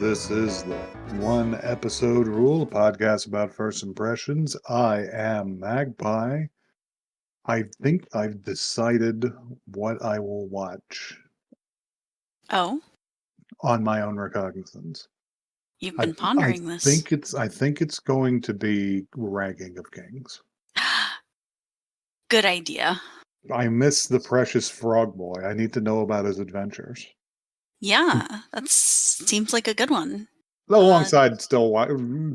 This is the One Episode Rule podcast about first impressions. I am Magpie. I think I've decided what I will watch Oh, on my own recognizance. you've I, been I pondering this. think it's going to be Ranking of Kings. Good idea. I miss the precious frog boy. I need to know about his adventures. Yeah, that seems like a good one. Alongside still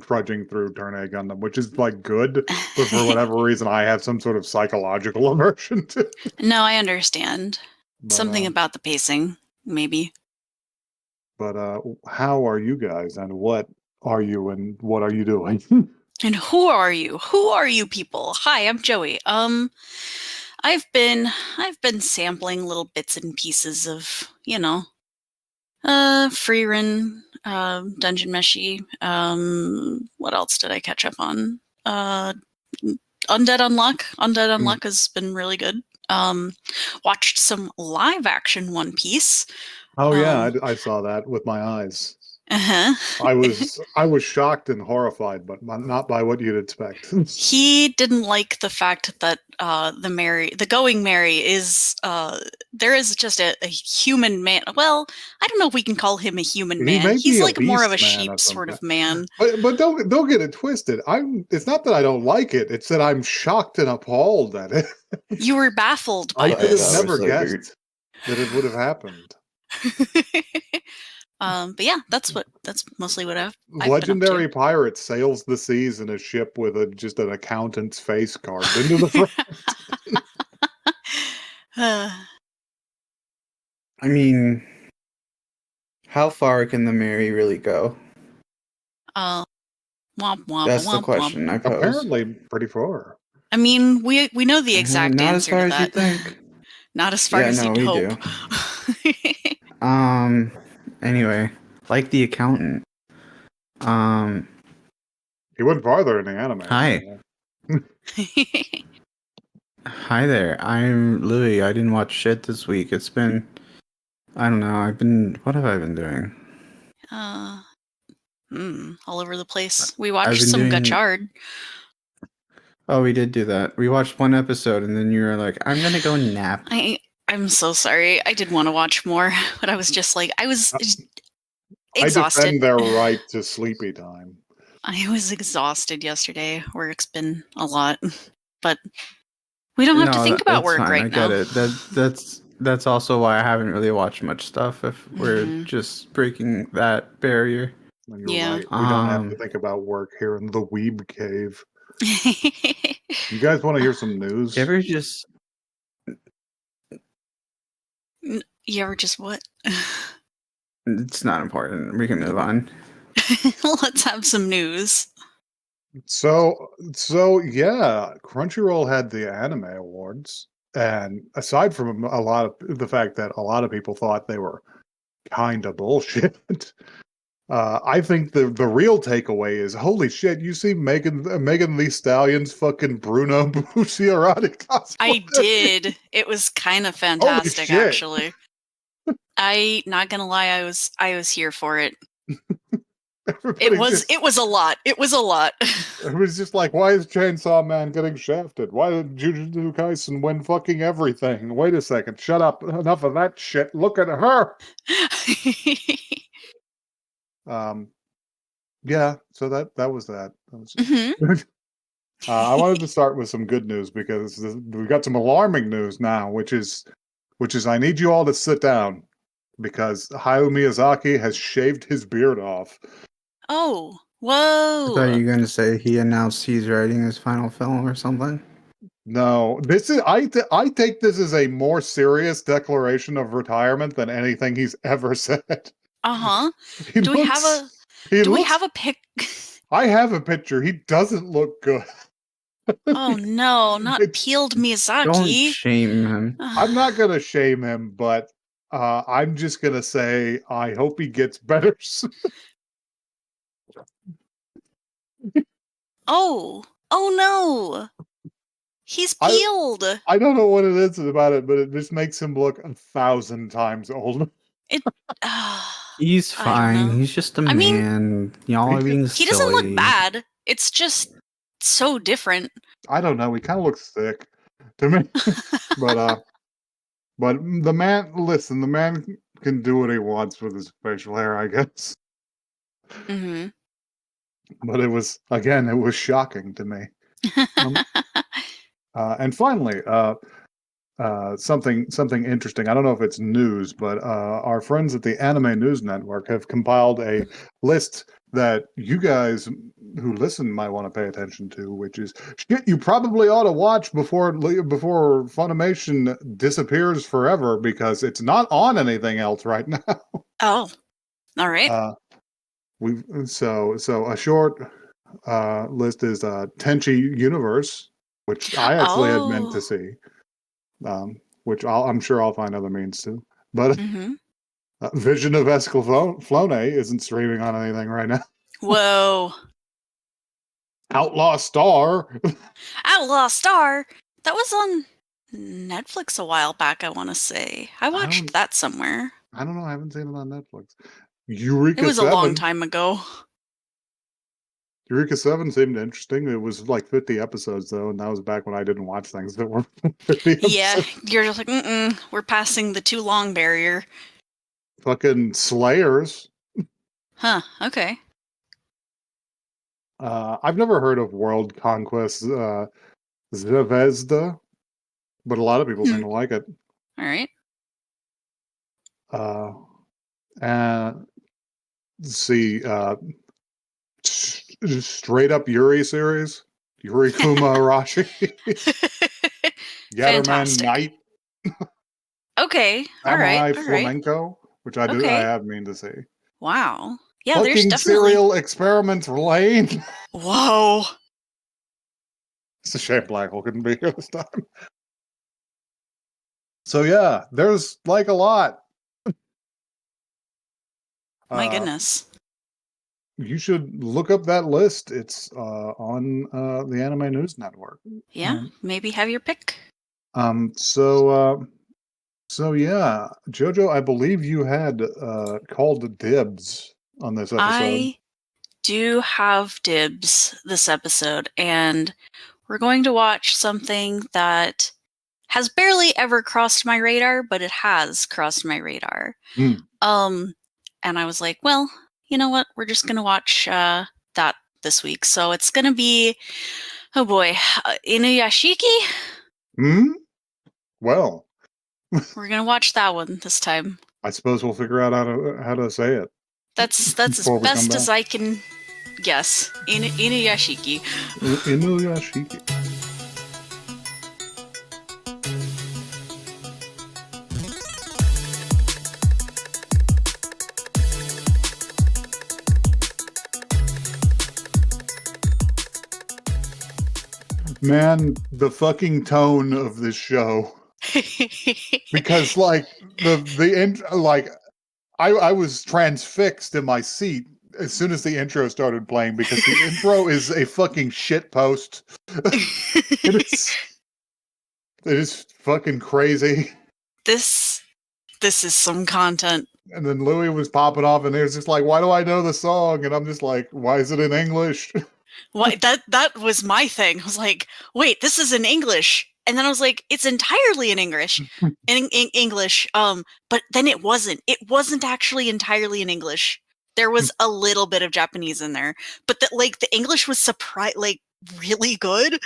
trudging through Turn A Gundam, which is like good, but for whatever reason, I have some sort of psychological aversion to it. No, I understand. But, Something about the pacing, maybe. But how are you guys, and what are you, and what are you doing? And who are you? Who are you people? Hi, I'm Joey. I've been sampling little bits and pieces of, free run, Dungeon Meshi. What else did I catch up on? Undead Unluck. Undead Unluck has been really good. Watched some live action One Piece. Oh yeah, I saw that with my eyes. Uh-huh. I was shocked and horrified, but not by what you'd expect. He didn't like the fact that the going Mary is there is just a human man. Well, I don't know if we can call him a human man. He's like more of a sheep sort of man. But don't get it twisted. It's not that I don't like it. It's that I'm shocked and appalled at it. You were baffled by I could this. have never guessed that it would have happened. But yeah, that's mostly what I've Legendary pirate sails the seas in a ship with just an accountant's face carved into the front. I mean, how far can the Mary really go? Womp womp. That's womp, the question womp. I pose. Apparently, pretty far. I mean, we know the exact not answer as far to as that. you think. Not as far as you'd hope. Anyway, like the accountant. He went farther in the anime. Hi. Hi there. I'm Louis. I didn't watch shit this week. It's been, I don't know. What have I been doing? All over the place. We watched some Gachard. Oh, we did do that. We watched one episode, and then you were like, "I'm gonna go nap." I'm so sorry. I did want to watch more, but I was just like, I was exhausted. I defend their right to sleepy time. I was exhausted yesterday. Work's been a lot, but we don't have to think about work right now. I get it. That's also why I haven't really watched much stuff. If we're just breaking that barrier. You're right. We don't have to think about work here in the Weeb Cave. You guys want to hear some news? You ever just what? It's not important. We can move on. Let's have some news. So yeah, Crunchyroll had the anime awards, and aside from a lot of the fact that a lot of people thought they were kind of bullshit, I think the real takeaway is, holy shit, you see Megan Thee Stallion's fucking Bruno Bucciarati cosplay? I did. It was kind of fantastic, actually. Not gonna lie, I was here for it. It was a lot. It was a lot. It was just like, why is Chainsaw Man getting shafted? Why did Jujutsu Kaisen win fucking everything? Wait a second, shut up. Enough of that shit. Look at her. Yeah, so that was that. I wanted to start with some good news because we've got some alarming news now, which is I need you all to sit down because Hayao Miyazaki has shaved his beard off. Oh, whoa! I thought you were going to say he announced he's writing his final film or something. No, this is I take this as a more serious declaration of retirement than anything he's ever said. Do we have a pic? I have a picture. He doesn't look good. Oh no, not peeled Miyazaki. Don't shame him. I'm not gonna shame him, but I'm just gonna say I hope he gets better soon. Oh no. He's peeled. I don't know what it is about it, but it just makes him look 1,000 times older. He's fine. He's just a man. Y'all are being silly. He doesn't look bad. It's just so different. I don't know. He kind of looks thick to me. But the man, listen, the man can do what he wants with his facial hair, I guess. Mm-hmm. But it was shocking to me. And finally, something interesting. I don't know if it's news, but our friends at the Anime News Network have compiled a list that you guys who listen might want to pay attention to, which is shit you probably ought to watch before Funimation disappears forever, because it's not on anything else right now. Oh, all right. So a short list is Tenchi Universe, which I actually had meant to see. Which I'm sure I'll find other means to. But Vision of Escalflone isn't streaming on anything right now. Whoa. Outlaw Star. Outlaw Star? That was on Netflix a while back, I want to say. I watched that somewhere. I don't know. I haven't seen it on Netflix. Eureka 7. It was a long time ago. Eureka 7 seemed interesting. It was like 50 episodes, though, and that was back when I didn't watch things that were 50 episodes. Yeah, you're just like, we're passing the too long barrier. Fucking Slayers. Huh, okay. I've never heard of World Conquest Zvezda, but a lot of people seem to like it. All right. And see, straight up Yuri series, Yuri Kuma Arashi, Yatterman Knight. Okay, all right. Flamenco, which I have mean to see. Wow. Yeah, fucking there's definitely Serial Experiments Lane. Whoa. It's a shame Blackwell couldn't be here this time. So yeah, there's like a lot. My goodness. You should look up that list. It's on the Anime News Network. Yeah, maybe have your pick. So yeah, Jojo, I believe you had called dibs on this episode. I do have dibs this episode, and we're going to watch something that has barely ever crossed my radar, but it has crossed my radar. And I was like, well, you know what? We're just going to watch that this week. So it's going to be, oh boy, Inuyashiki? Well. We're going to watch that one this time. I suppose we'll figure out how to say it. That's as best as I can guess. Inuyashiki. Inuyashiki. Man, the fucking tone of this show. Because like I was transfixed in my seat as soon as the intro started playing, because the intro is a fucking shit post. It is fucking crazy. This is some content. And then Louis was popping off, and there's just like, why do I know the song? And I'm just like, why is it in English? Why that was my thing. I was like, wait, this is in English. And then I was like, it's entirely in English. in English. But then it wasn't. It wasn't actually entirely in English. There was a little bit of Japanese in there. But the English was really good.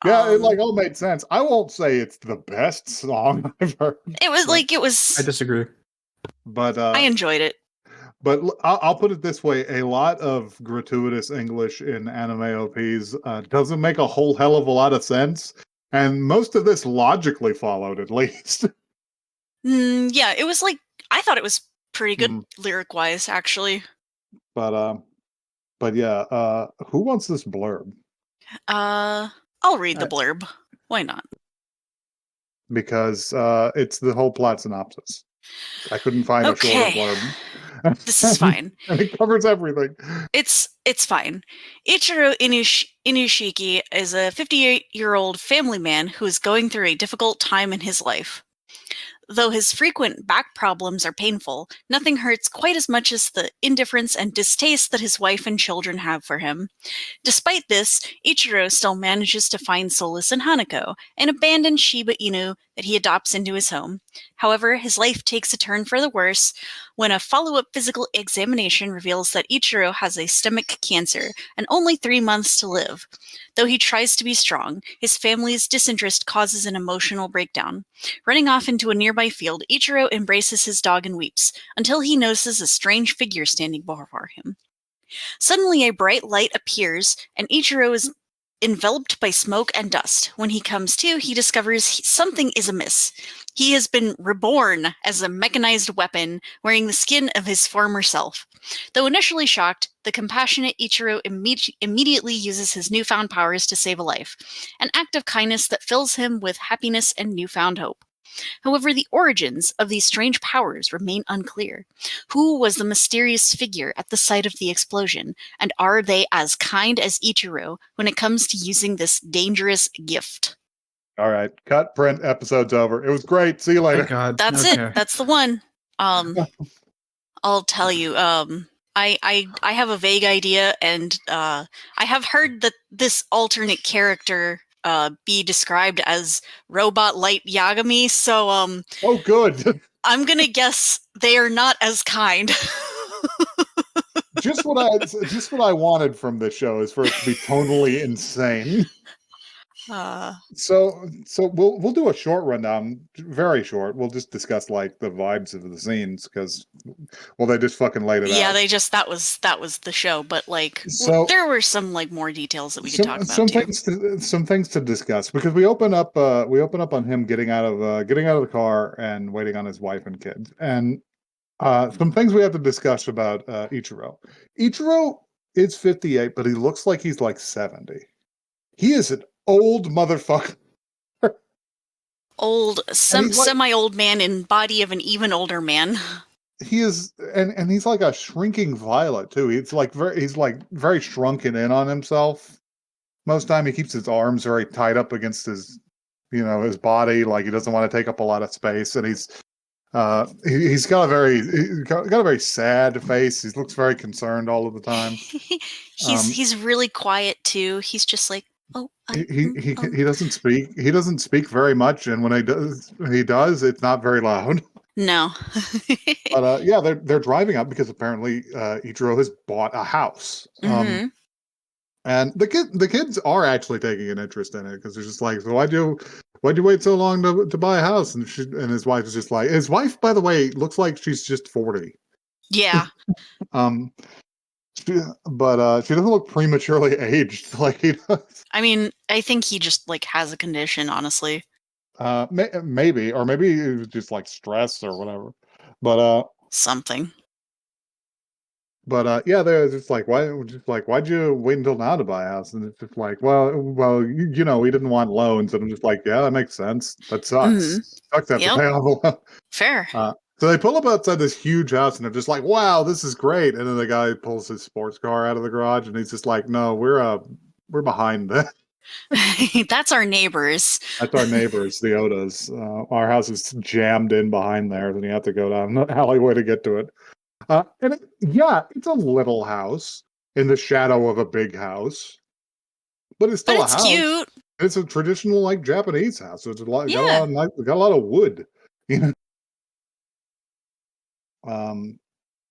Yeah, it all made sense. I won't say it's the best song I've heard. It was I disagree. But I enjoyed it. But I'll put it this way: a lot of gratuitous English in anime OPs doesn't make a whole hell of a lot of sense, and most of this logically followed, at least. Yeah, it was I thought it was pretty good lyric-wise, actually. But yeah, who wants this blurb? I'll read the blurb. Why not? Because it's the whole plot synopsis. I couldn't find a shorter blurb. This is fine. And it covers everything. It's fine. Ichiro Inuyashiki is a 58-year-old family man who is going through a difficult time in his life. Though his frequent back problems are painful, nothing hurts quite as much as the indifference and distaste that his wife and children have for him. Despite this, Ichiro still manages to find solace in Hanako, an abandoned Shiba Inu that he adopts into his home. However, his life takes a turn for the worse when a follow-up physical examination reveals that Ichiro has a stomach cancer and only 3 months to live. Though he tries to be strong, his family's disinterest causes an emotional breakdown. Running off into a nearby field, Ichiro embraces his dog and weeps, until he notices a strange figure standing before him. Suddenly, a bright light appears, and Ichiro is enveloped by smoke and dust. When he comes to, he discovers something is amiss. He has been reborn as a mechanized weapon, wearing the skin of his former self. Though initially shocked, the compassionate Ichiro immediately uses his newfound powers to save a life, an act of kindness that fills him with happiness and newfound hope. However, the origins of these strange powers remain unclear. Who was the mysterious figure at the site of the explosion, and are they as kind as Ichiro when it comes to using this dangerous gift? All right, cut, print, episode's over. It was great. See you later. Thank God. That's it. That's the one. I'll tell you. I have a vague idea, and I have heard that this alternate character be described as Robot Light Yagami, so oh good. I'm gonna guess they are not as kind. just what I wanted from this show is for it to be tonally insane. So we'll do a short rundown, very short. We'll just discuss like the vibes of the scenes because, well, they just fucking laid it out. Yeah, that was the show, but like, so, there were some like more details that we could talk about. Some things to discuss because we open up on him getting out of the car and waiting on his wife and kids, and some things we have to discuss about Ichiro. Ichiro is 58, but he looks like he's like 70. He is an old motherfucker. Semi-old man in body of an even older man. He is, and he's like a shrinking violet too. He's like very shrunken in on himself. Most time he keeps his arms very tight up against his body, like he doesn't want to take up a lot of space. And he's got a very sad face. He looks very concerned all of the time. He's really quiet too. He's just like, he doesn't speak. He doesn't speak very much, and when he does, it's not very loud. No. But yeah, they're driving up because apparently Ichiro has bought a house. Mm-hmm. And the kids are actually taking an interest in it because they're just like, so why'd you wait so long to buy a house? And his wife is just like, his wife, by the way, looks like she's just 40. Yeah. But she doesn't look prematurely aged like he does. I mean, I think he just like has a condition, honestly. Maybe it was just like stress or whatever. But something. But yeah, they're just like, why'd you wait until now to buy a house? And it's just like, well, we didn't want loans. And I'm just like, yeah, that makes sense. That sucks. Mm-hmm. Sucks to have to pay off a loan. Fair. So they pull up outside this huge house and they're just like, wow, this is great. And then the guy pulls his sports car out of the garage and he's just like, no, we're behind that. That's our neighbors. That's our neighbors, the Odas. Our house is jammed in behind there, and you have to go down the alleyway to get to it. And it's a little house in the shadow of a big house, but it's still a house. Cute. It's a traditional like Japanese house. So it's got a lot of wood.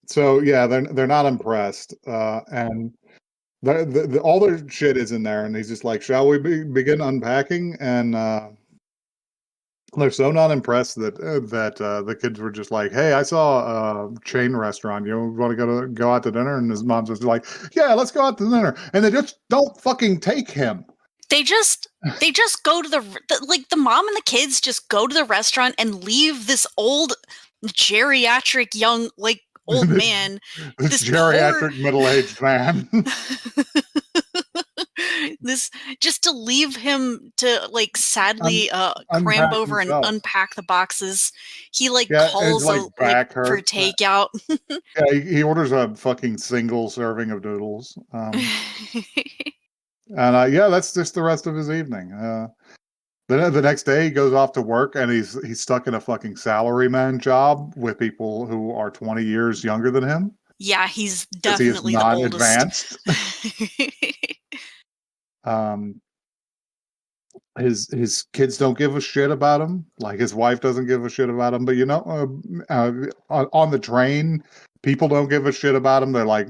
So yeah, they're not impressed, and all their shit is in there, and he's just like, shall we begin unpacking? And they're so not impressed that the kids were just like, hey, I saw a chain restaurant. You want to go out to dinner? And his mom's just like, yeah, let's go out to dinner. And they just don't fucking take him. They just go to the mom and the kids just go to the restaurant and leave this old geriatric young old man, this geriatric middle-aged man. This just to leave him to sadly cramp over himself and unpack the boxes. He calls for takeout. Yeah, he orders a fucking single serving of noodles. And that's just the rest of his evening. Then the next day he goes off to work and he's stuck in a fucking salaryman job with people who are 20 years younger than him. Yeah, he's Because he is definitely the not oldest. advanced. His kids don't give a shit about him. Like his wife doesn't give a shit about him. But on the train, people don't give a shit about him. They're like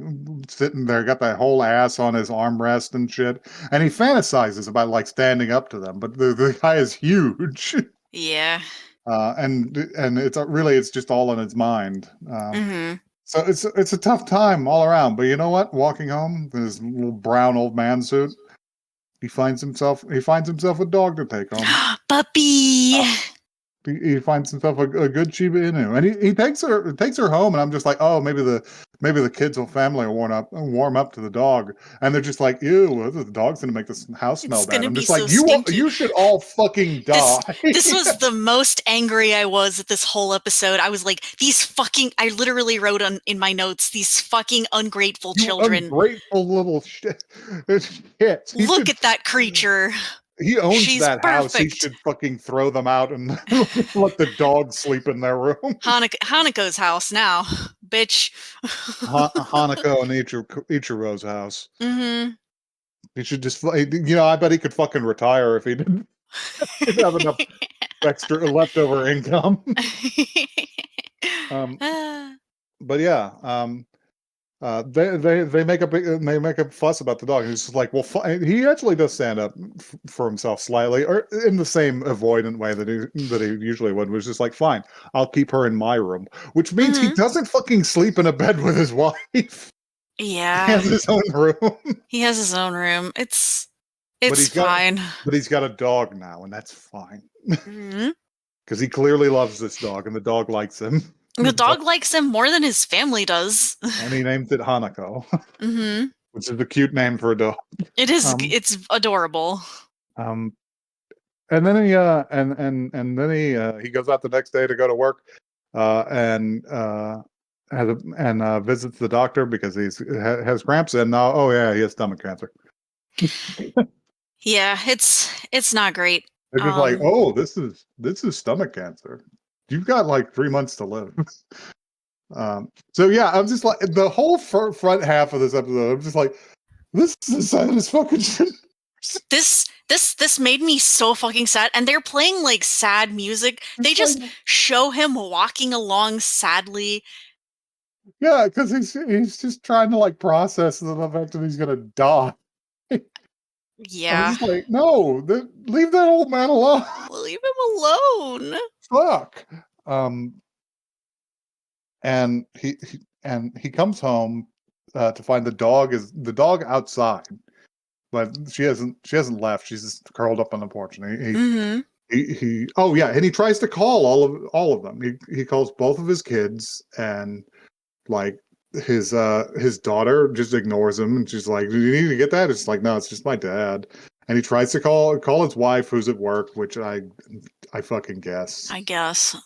sitting there, got that whole ass on his armrest and shit. And he fantasizes about like standing up to them. But the guy is huge. Yeah. And it's just all in his mind. Mm-hmm. So it's a tough time all around. But you know what? Walking home in his little brown old man suit. He finds himself a dog to take home. Puppy. He finds himself a good Shiba Inu, and he takes her home. And I'm just like, oh, maybe the kids or family will warm up to the dog. And they're just like, ew, the dog's gonna make this house smell bad. I'm just so like, stinky. you should all fucking die. This was the most angry I was at this whole episode. I was like, I literally wrote in my notes, these fucking ungrateful children. Ungrateful little shit. Look at that creature. He owns that house. Perfect. He should fucking throw them out and let the dogs sleep in their room. Hanako's house now, bitch. Hanako and Ichiro's house. Mm-hmm. He should just, I bet he could fucking retire if he didn't have enough extra leftover income. But yeah, they make a fuss about the dog. He's just like, well, he actually does stand up for himself slightly, or in the same avoidant way that he usually would. Was just like, fine, I'll keep her in my room, which means he doesn't fucking sleep in a bed with his wife. Yeah, he has his own room. He has his own room. It's fine. But he's got a dog now, and that's fine. Because he clearly loves this dog, and the dog likes him. The dog likes him more than his family does. And he named it Hanako. Which is a cute name for a dog. It is. It's adorable. And then he he goes out the next day to go to work, and visits the doctor because has cramps, and he has stomach cancer. Yeah, it's not great. They're just like, oh, this is stomach cancer. You've got like 3 months to live. So yeah, I'm just like, the whole front half of this episode, I'm just like, this is the saddest fucking shit. This made me so fucking sad. And they're playing like sad music. They just show him walking along sadly. Yeah, because he's just trying to like process the fact that he's gonna die. Yeah. I'm just like, no, leave that old man alone. Leave him alone. Fuck. And he comes home to find the dog outside, but she hasn't left. She's just curled up on the porch, and he tries to call all of them. He calls both of his kids, and like his daughter just ignores him, and she's like, "Do you need to get that?" It's like, no, it's just my dad. And he tries to call his wife, who's at work, which I fucking guess. I guess.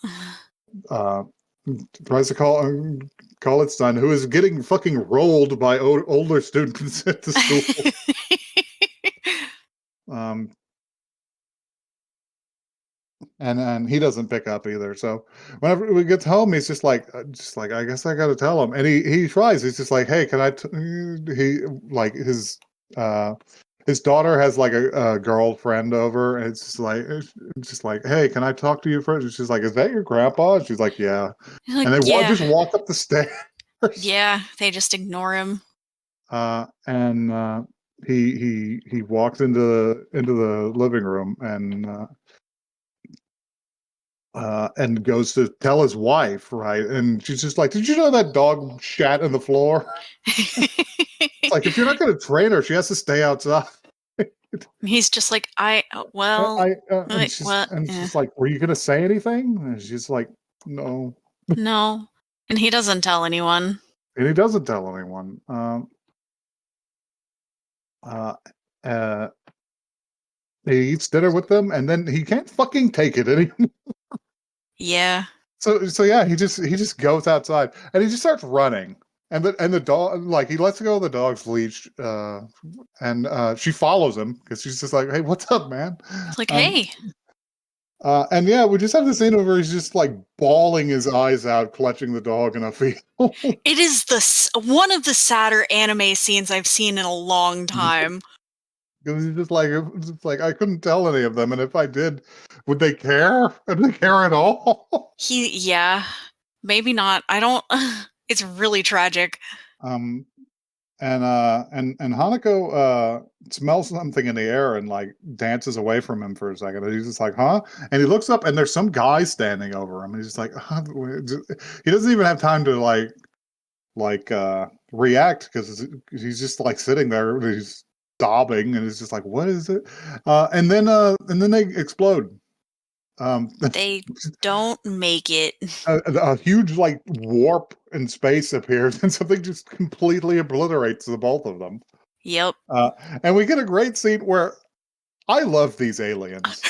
Tries to call its son, who is getting fucking rolled by older students at the school. And he doesn't pick up either. So whenever we get home, he's just like, I guess I got to tell him. And he tries. He's just like, hey, can I? His daughter has like a girlfriend over, and it's just like, hey, can I talk to you first? And she's like, is that your grandpa? And she's like, yeah. Like, and they just walk up the stairs. Yeah, they just ignore him. And he walks into the living room and goes to tell his wife, right? And she's just like, did you know that dog shat in the floor? It's like, if you're not going to train her, she has to stay outside. He's just like, she's like, were you going to say anything? And she's like, no. No. And he doesn't tell anyone. And he doesn't tell anyone. He eats dinner with them, and then he can't fucking take it anymore. Yeah. So yeah, he just goes outside, and he just starts running. And the dog, like, he lets go of the dog's leash, and she follows him because she's just like, hey, what's up, man? It's like, hey. And yeah, we just have the scene where he's just like bawling his eyes out, clutching the dog in a field. It is one of the sadder anime scenes I've seen in a long time. Because he's just like, I couldn't tell any of them, and if I did, would they care? Would they care at all? Yeah, maybe not. I don't. It's really tragic. And Hanako smells something in the air and like dances away from him for a second. And he's just like, huh? And he looks up and there's some guy standing over him. And he's just like, he doesn't even have time to react because he's just like sitting there. He's sobbing and he's just like, what is it? And then they explode. They don't make it. A huge like warp in space appears and something just completely obliterates the both of them. Yep. And we get a great scene where I love these aliens.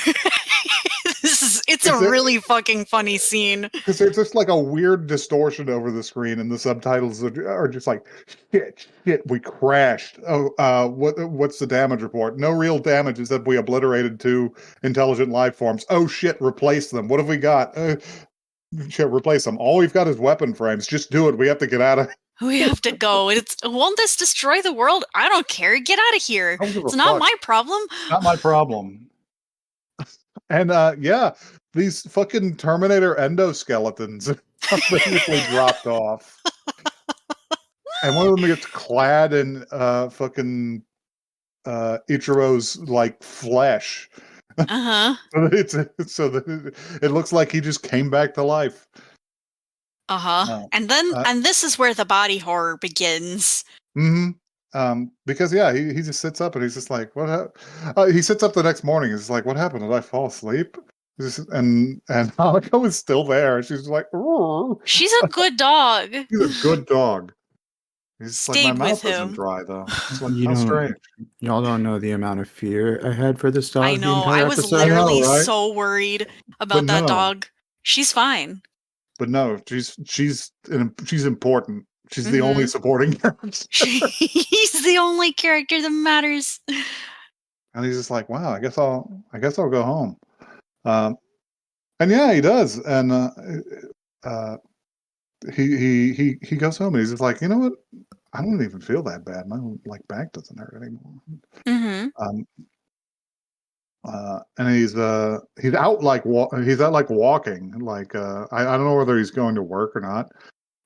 It's a really fucking funny scene. Because there's just like a weird distortion over the screen, and the subtitles are just like, shit, we crashed. Oh, what's the damage report? No real damage, is that we obliterated 2 intelligent life forms. Oh shit, replace them. What have we got? Shit, replace them. All we've got is weapon frames. Just do it. We have to get out of here. We have to go. Won't this destroy the world? I don't care. Get out of here. It's not my problem. Not my problem. And yeah, these fucking Terminator endoskeletons are basically dropped off. And one of them gets clad in fucking Ichiro's like flesh. Uh-huh. so that it looks like he just came back to life. Uh-huh. And this is where the body horror begins. Mm-hmm. Because yeah, he just sits up and he's just like, what he sits up the next morning and he's like, what happened? Did I fall asleep? And Hanako is still there. She's like, ooh. She's a good dog. He's a good dog. He's Stayed like, my mouth with isn't him. dry though. It's like, how strange. Y'all don't know the amount of fear I had for this dog. I know. I was literally so worried about that dog. She's fine. But no, she's important. She's the only supporting character. He's the only character that matters. And he's just like, wow, I guess I'll go home. And yeah, he does. And he goes home and he's just like, you know what? I don't even feel that bad. My like back doesn't hurt anymore. Mm-hmm. And he's out like walking. Like I don't know whether he's going to work or not.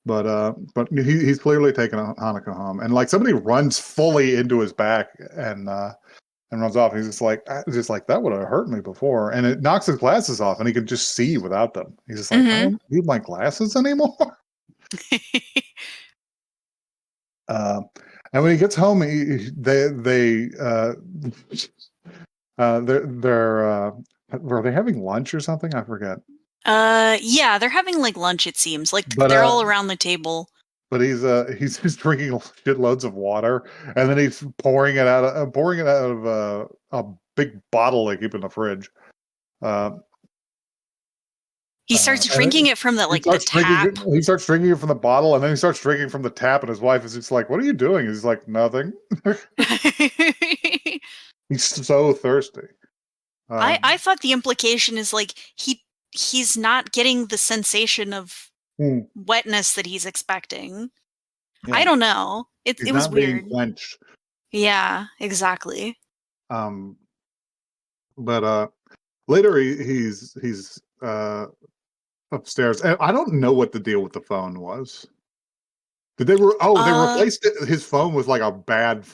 But he's clearly taking Hanako home, and like somebody runs fully into his back and runs off. He's just like that would have hurt me before, and it knocks his glasses off, and he can just see without them. He's just like, I don't need my glasses anymore. And when he gets home, were they having lunch or something? I forget. Yeah, they're having like lunch. It seems like they're all around the table. But he's just drinking shitloads of water, and then he's pouring it out of a big bottle they keep in the fridge. He starts drinking it from the tap. He starts drinking it from the bottle, and then he starts drinking from the tap. And his wife is just like, "What are you doing?" He's like, "Nothing." He's so thirsty. I thought the implication is like he's not getting the sensation of wetness that he's expecting. Yeah. I don't know. It was not weird. Being quenched. Yeah, exactly. But later he's upstairs, and I don't know what the deal with the phone was. They replaced his phone with like a bad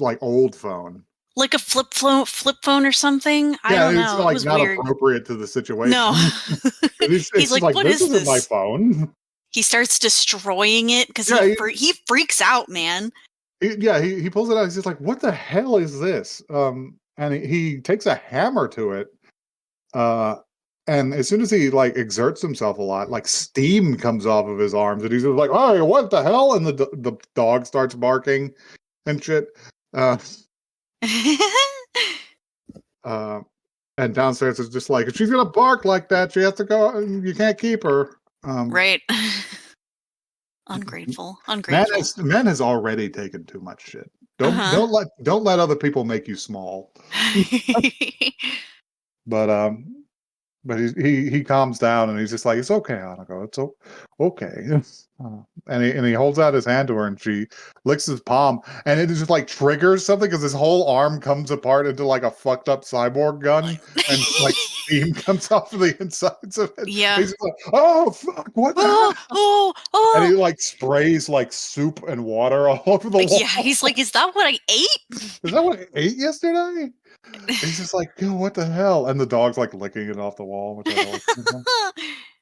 like old phone. Like a flip phone or something? I don't know. It's like it was not weird. Appropriate to the situation. No. He's like, what is this? My phone. He starts destroying it because he freaks out, man. He pulls it out. He's just like, what the hell is this? And he takes a hammer to it. And as soon as he like exerts himself a lot, like steam comes off of his arms, and he's just like, "Oh, what the hell?" And the dog starts barking and shit. And downstairs is just like, if she's gonna bark like that, she has to go. You can't keep her. Right. Ungrateful. Man has already taken too much shit. Don't let other people make you small. But But he calms down and he's just like, it's okay, Hanako. It's okay. And he holds out his hand to her and she licks his palm and it just like triggers something because his whole arm comes apart into like a fucked up cyborg gun and like steam comes off of the insides of it. Yeah. He's just like, oh fuck, what the hell? And he like sprays like soup and water all over the wall. Yeah, he's like, is that what I ate? Is that what I ate yesterday? He's just like, yo, what the hell? And the dog's like licking it off the wall, which I don't like.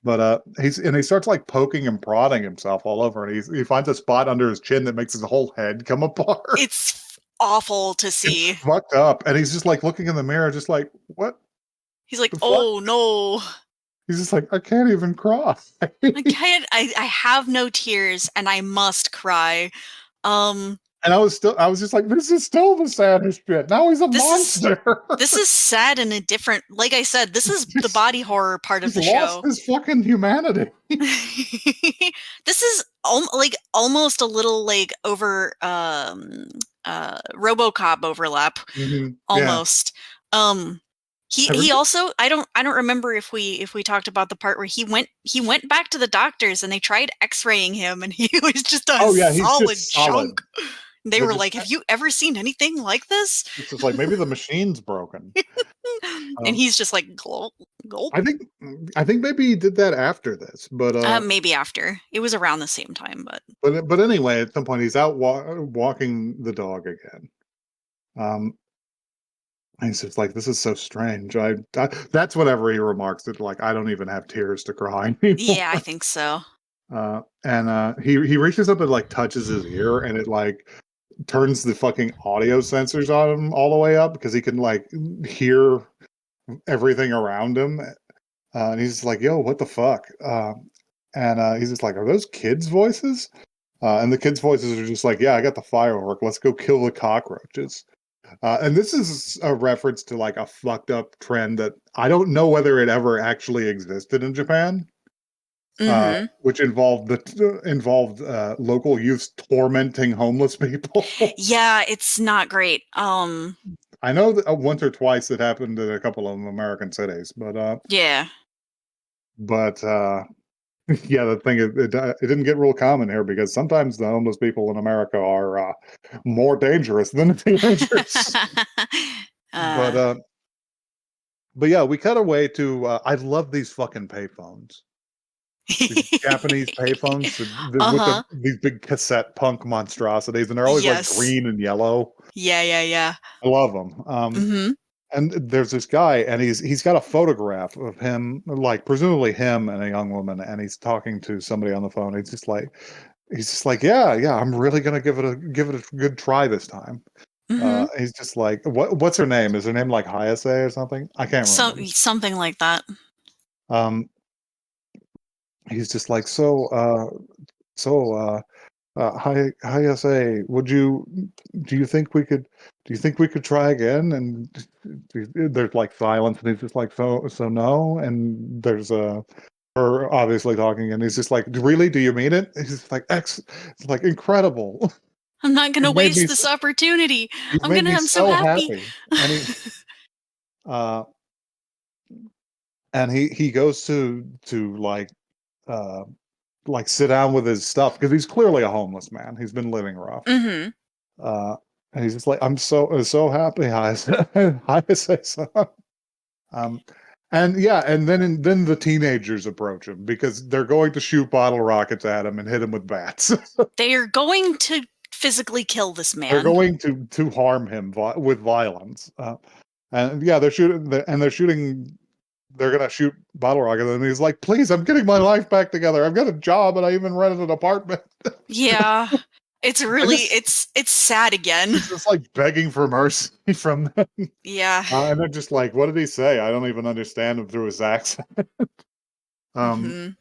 But he starts like poking and prodding himself all over, and he finds a spot under his chin that makes his whole head come apart. It's awful to see. It's fucked up, and he's just like looking in the mirror, just like, what? He's like, oh no. He's just like, I can't even cry. I have no tears, and I must cry. And I was just like, this is still the saddest shit. Now he's a monster. This is sad in a different, like I said, this is the body horror part of the show. Lost his fucking humanity. This is like almost a little like over RoboCop overlap. Mm-hmm. Almost. Yeah. He also I don't remember if we talked about the part where he went back to the doctors and they tried x-raying him and he was just a solid chunk. They were like, have you ever seen anything like this? It's just like, maybe the machine's broken. And he's just like, gulp, gulp. I think maybe he did that after this, but maybe after. It was around the same time, but anyway, at some point he's out walking the dog again. And he's just like, this is so strange. I that's whatever he remarks that like, I don't even have tears to cry anymore. Yeah, I think so. And he reaches up and like touches his ear, and it like turns the fucking audio sensors on him all the way up because he can like hear everything around him. And he's just like, yo, what the fuck? And he's just like, are those kids' voices? And the kids' voices are just like, yeah, I got the firework. Let's go kill the cockroaches. And this is a reference to like a fucked up trend that I don't know whether it ever actually existed in Japan. Mm-hmm. Which involved local youths tormenting homeless people. Yeah, it's not great. I know that once or twice it happened in a couple of American cities, but yeah. But yeah, the thing is, it didn't get real common here because sometimes the homeless people in America are more dangerous than the teenagers. But yeah, we cut away to. I love these fucking payphones. These Japanese payphones with these big cassette punk monstrosities, and they're always like green and yellow. Yeah. I love them. And there's this guy, and he's got a photograph of him, like presumably him and a young woman, and he's talking to somebody on the phone. He's just like, yeah, I'm really gonna give it a good try this time. He's just like, what's her name? Is her name like Hayase or something? I can't remember. Something like that. He's just like, Hayase, do you think we could try again? And there's like silence, and he's just like, so no. And there's her obviously talking, and he's just like, really, do you mean it? He's just like, it's like incredible. I'm not gonna waste this opportunity. I'm so happy. And he goes to like sit down with his stuff because he's clearly a homeless man. He's been living rough. And he's just like, I'm so happy. I say so. And yeah, and then the teenagers approach him because they're going to shoot bottle rockets at him and hit him with bats. They are going to physically kill this man. They're going to harm him with violence. And yeah, they're shooting. They're gonna shoot bottle rockets, and he's like, "Please, I'm getting my life back together. I've got a job, and I even rented an apartment." Yeah, it's really it's sad again. He's just like begging for mercy from them. Yeah, and they're just like, "What did he say? I don't even understand him through his accent." And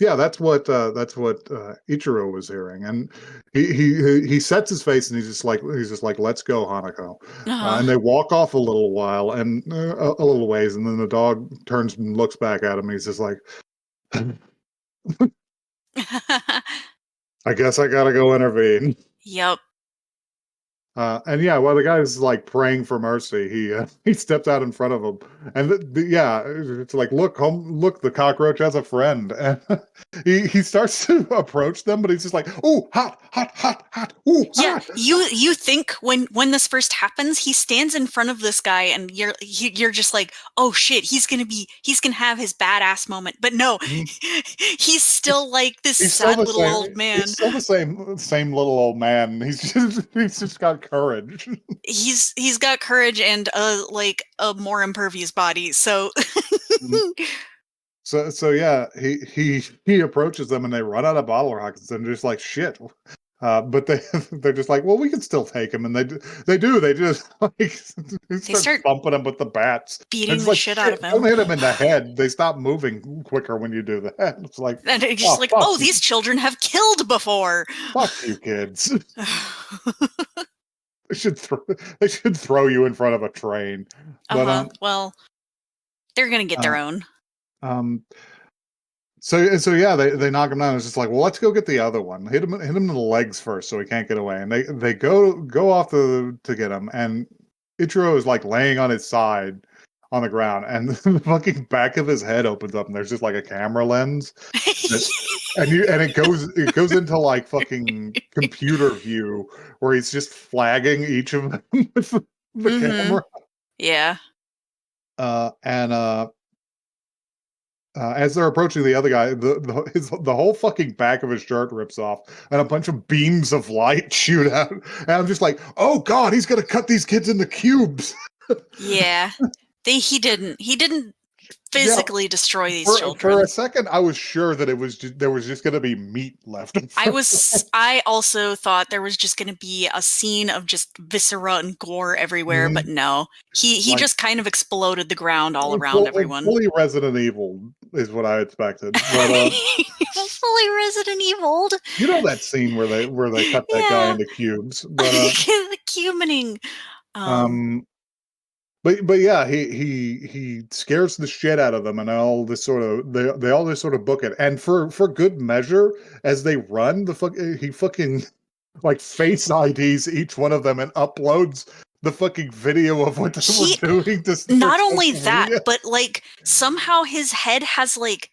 yeah, that's what Ichiro was hearing, and he sets his face, and he's just like, let's go, Hanako. And they walk off a little while, and a little ways, and then the dog turns and looks back at him. And he's just like, I guess I gotta go intervene. Yep. And yeah, while the guy's like praying for mercy, he steps out in front of him, and yeah, it's like, look, home, look, the cockroach has a friend, and he starts to approach them, but he's just like, oh, hot, hot, hot, hot, ooh, Yeah, hot. you think when this first happens, he stands in front of this guy, and you're just like, oh shit, he's gonna have his badass moment, but no, he's still like this He's still sad the little same. old man. He's still the same little old man. He's just got courage. He's got courage and a more impervious body. So So yeah, he approaches them and they run out of bottle rockets and just like shit. But they're just like, well, we can still take him, and they do. They just like they start bumping him with the bats, beating the like, shit out of him. Don't hit him in the head. They stop moving quicker when you do that. It's like, and it's just like, oh, these children have killed before. Fuck you, kids. They should throw you in front of a train. But well, they're gonna get their own. So yeah, they knock him down. It's just like, well, let's go get the other one. Hit him in the legs first, so he can't get away. And they go off to get him. And Ichiro is like laying on his side on the ground, and the fucking back of his head opens up, and there's just like a camera lens, and it goes into like fucking computer view where he's just flagging each of them with the camera. Yeah. As they're approaching the other guy, the whole fucking back of his shirt rips off, and a bunch of beams of light shoot out. And I'm just like, oh god, he's gonna cut these kids into cubes. Yeah, he didn't physically destroy these children. For a second, I was sure that there was just gonna be meat left. I also thought there was just gonna be a scene of just viscera and gore everywhere, but no, he just kind of exploded the ground all around everyone. Fully Resident Evil is what I expected. But, fully Resident Evil. You know that scene where they cut that guy into cubes, but the cubening. But yeah, he scares the shit out of them, and they all just sort of book it. And for good measure, as they run, he fucking like face IDs each one of them and uploads the fucking video of what they were doing. Not only that, but like somehow his head has like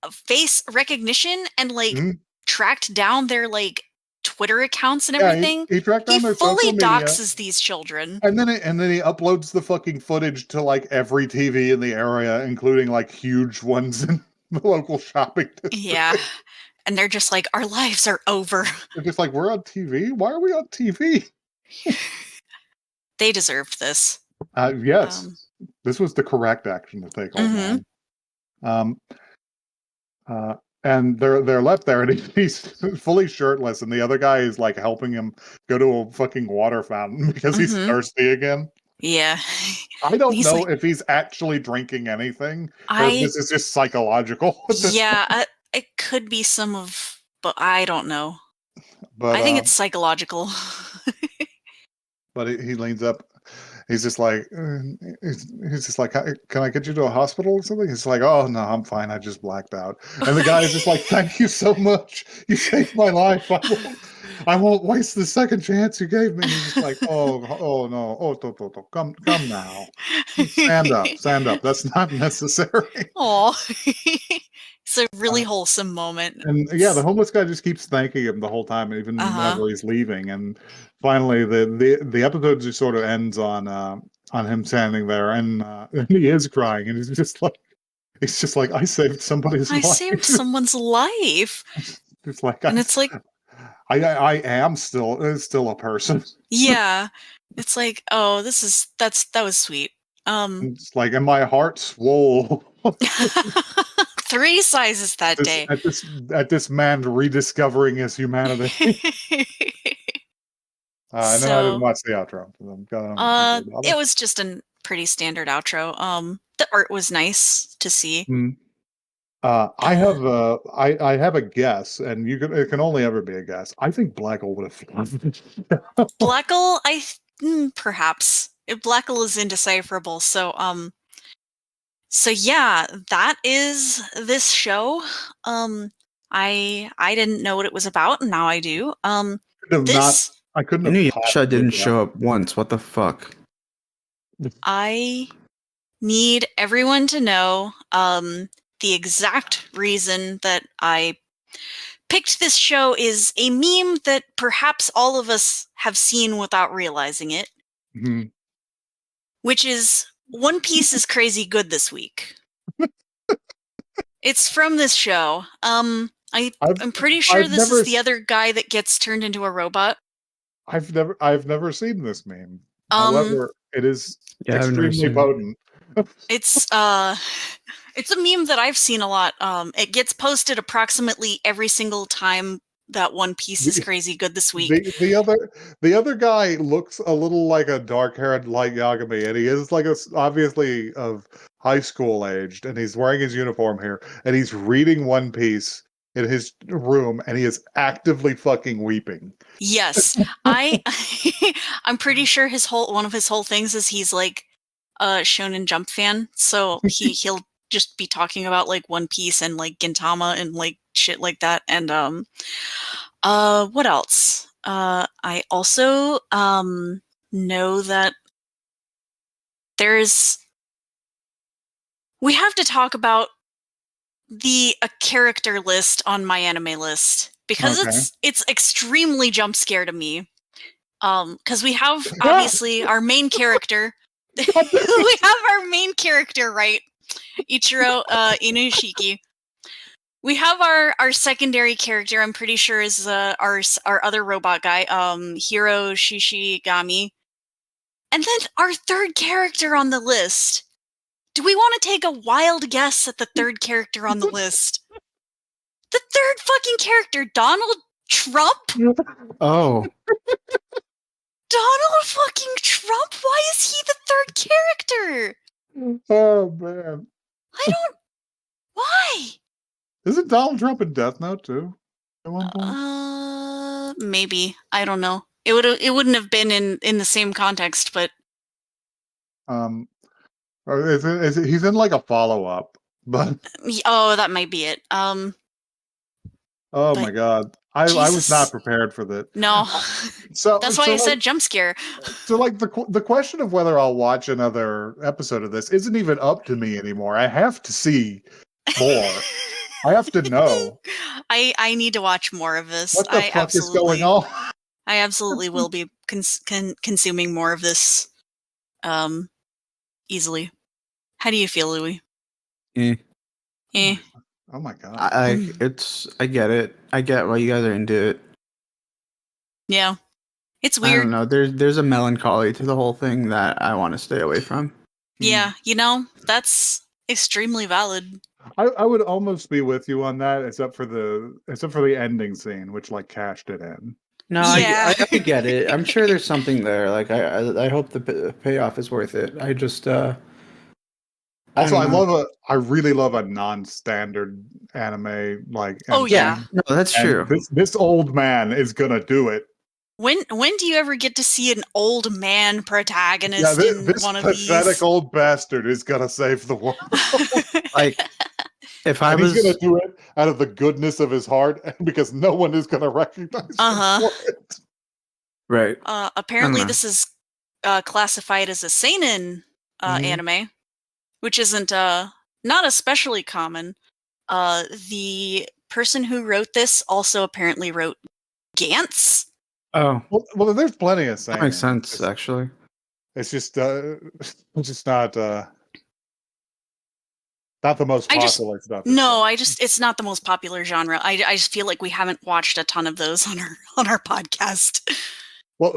a face recognition and like tracked down their like Twitter accounts and everything. He tracked down their social media. He fully doxes these children. And then he uploads the fucking footage to like every TV in the area, including like huge ones in the local shopping district. Yeah. And they're just like, our lives are over. They're just like, we're on TV? Why are we on TV? They deserved this. Yes. This was the correct action to take on. And they're left there, and he's fully shirtless, and the other guy is like helping him go to a fucking water fountain because he's thirsty again. Yeah. I don't know if he's actually drinking anything, or if this is just psychological. Yeah, it could be but I don't know. But I think it's psychological. But he leans up. He's just like, can I get you to a hospital or something? He's like, oh no, I'm fine. I just blacked out. And the guy is just like, thank you so much. You saved my life. I won't waste the second chance you gave me. He's just like, oh no, come now, stand up. That's not necessary. Oh, it's a really wholesome moment. And yeah, the homeless guy just keeps thanking him the whole time, even whenever he's leaving. And finally, the episode just sort of ends on him standing there, and he is crying, and he's just like, I saved somebody's life. I saved someone's life. It's like, and it's like, I am still a person. Yeah, it's like, oh, that was sweet. It's like, and my heart swole. 3 sizes that day. At this man rediscovering his humanity. And then I didn't watch the outro. It was just a pretty standard outro. The art was nice to see. I have a guess, and it can only ever be a guess. I think Blackle would have loved it. Blackle, perhaps. Blackle is indecipherable, so yeah, that is this show. I didn't know what it was about, and now I do. I couldn't have. Inuyasha didn't show up once. What the fuck? I need everyone to know the exact reason that I picked this show is a meme that perhaps all of us have seen without realizing it, which is One Piece is crazy good this week. It's from this show. I'm pretty sure this is the other guy that gets turned into a robot. I've never seen this meme. However, it is extremely potent. It's a meme that I've seen a lot. It gets posted approximately every single time that One Piece is crazy good this week. The other guy looks a little like a dark-haired Light Yagami, and he is like obviously of high school aged, and he's wearing his uniform here, and he's reading One Piece in his room, and he is actively fucking weeping. Yes, I'm pretty sure one of his whole things is he's like a Shonen Jump fan, so he'll just be talking about like One Piece and like Gintama and like shit like that. And what else? I also know that we have to talk about the character list on my anime list because it's extremely jump scare to me. Because we have obviously our main character. We have our main character, right? Ichiro Inuyashiki. We have our secondary character, I'm pretty sure is our other robot guy, Hiro Shishigami. And then our third character on the list. Do we want to take a wild guess at the third character on the list? The third fucking character, Donald Trump? Oh. Donald fucking Trump? Why is he the third character? Oh, man. Why? Isn't Donald Trump in Death Note, too? At one point? Maybe. I don't know. It wouldn't have been in the same context, but... he's in like a follow-up, but... Oh, that might be it. Oh my god. I was not prepared for that. No. That's why I said jump scare. So like the question of whether I'll watch another episode of this isn't even up to me anymore. I have to see more. I have to know. I need to watch more of this. What the fuck is going on? I absolutely will be consuming more of this easily. How do you feel, Louis? Oh my god. I get it. I get why you guys are into it. Yeah. It's weird. I don't know. There's a melancholy to the whole thing that I want to stay away from. Yeah, that's extremely valid. I would almost be with you on that, except for the ending scene, which like cashed it in. No, yeah. I get it. I'm sure there's something there. Like I hope the payoff is worth it. I just also, I really love a non-standard anime like. Oh yeah, no, that's true. This old man is gonna do it. When do you ever get to see an old man protagonist in one of these? This pathetic old bastard is gonna save the world. Like, he's gonna do it out of the goodness of his heart, because no one is gonna recognize him for it. Right. Apparently, this is classified as a seinen anime, which isn't not especially common. The person who wrote this also apparently wrote Gantz. Oh, well, there's plenty of seinen. That makes sense, actually. It's just not the most popular stuff. No, it's not the most popular genre. I just feel like we haven't watched a ton of those on our podcast. Well,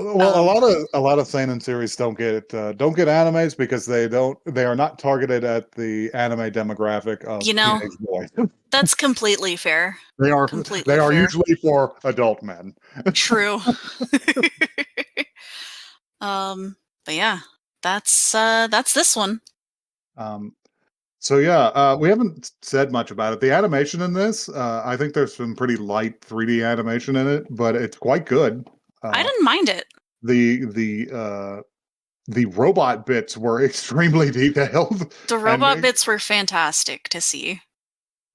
a lot of seinen series don't get animes because they are not targeted at the anime demographic of teenage boys. That's completely fair. They are usually for adult men. True. But yeah, that's this one. So yeah, we haven't said much about it. The animation in this, I think there's some pretty light 3D animation in it, but it's quite good. I didn't mind it. The robot bits were extremely detailed. The robot bits were fantastic to see.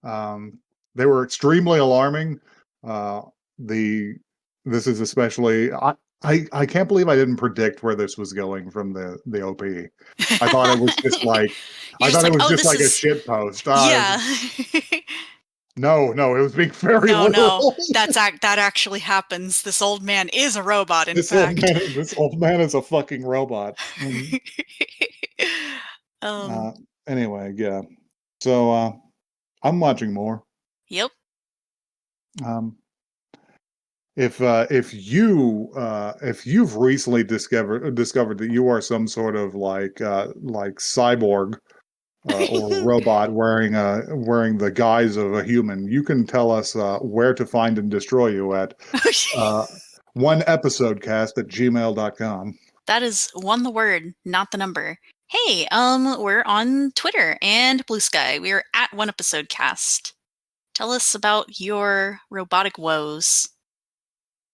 They were extremely alarming. The This is especially. I can't believe I didn't predict where this was going from the OP. I thought it was just like I thought it was just like a shit post. Yeah. No, it was being very no, literal. that actually happens. This old man is a robot. In fact, this old man is a fucking robot. Anyway, yeah. So I'm watching more. Yep. If you've recently discovered that you are some sort of like cyborg or robot wearing the guise of a human, you can tell us where to find and destroy you at oneepisodecast@gmail.com. That is the word, not the number. Hey, we're on Twitter and Blue Sky. We're at oneepisodecast. Tell us about your robotic woes.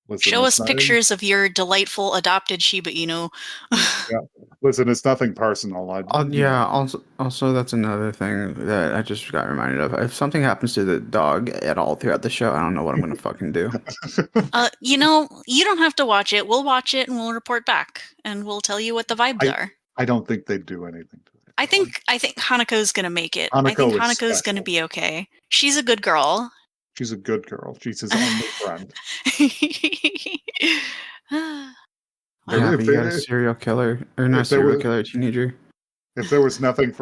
Listen, show us pictures of your delightful adopted Shiba Inu. Yeah. Listen, it's nothing personal. Also, that's another thing that I just got reminded of. If something happens to the dog at all throughout the show, I don't know what I'm gonna fucking do. You don't have to watch it. We'll watch it and we'll report back, and we'll tell you what the vibes are. I don't think they'd do anything to it. I think Hanako's gonna make it. I think Hanako's gonna be okay. She's a good girl. She's a good girl. She's his only friend. Yeah, but you got a serial killer, or not serial killer, teenager. If there was nothing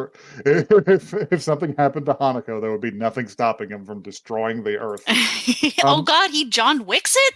if something happened to Hanako, there would be nothing stopping him from destroying the Earth. Oh God, he John Wicks it.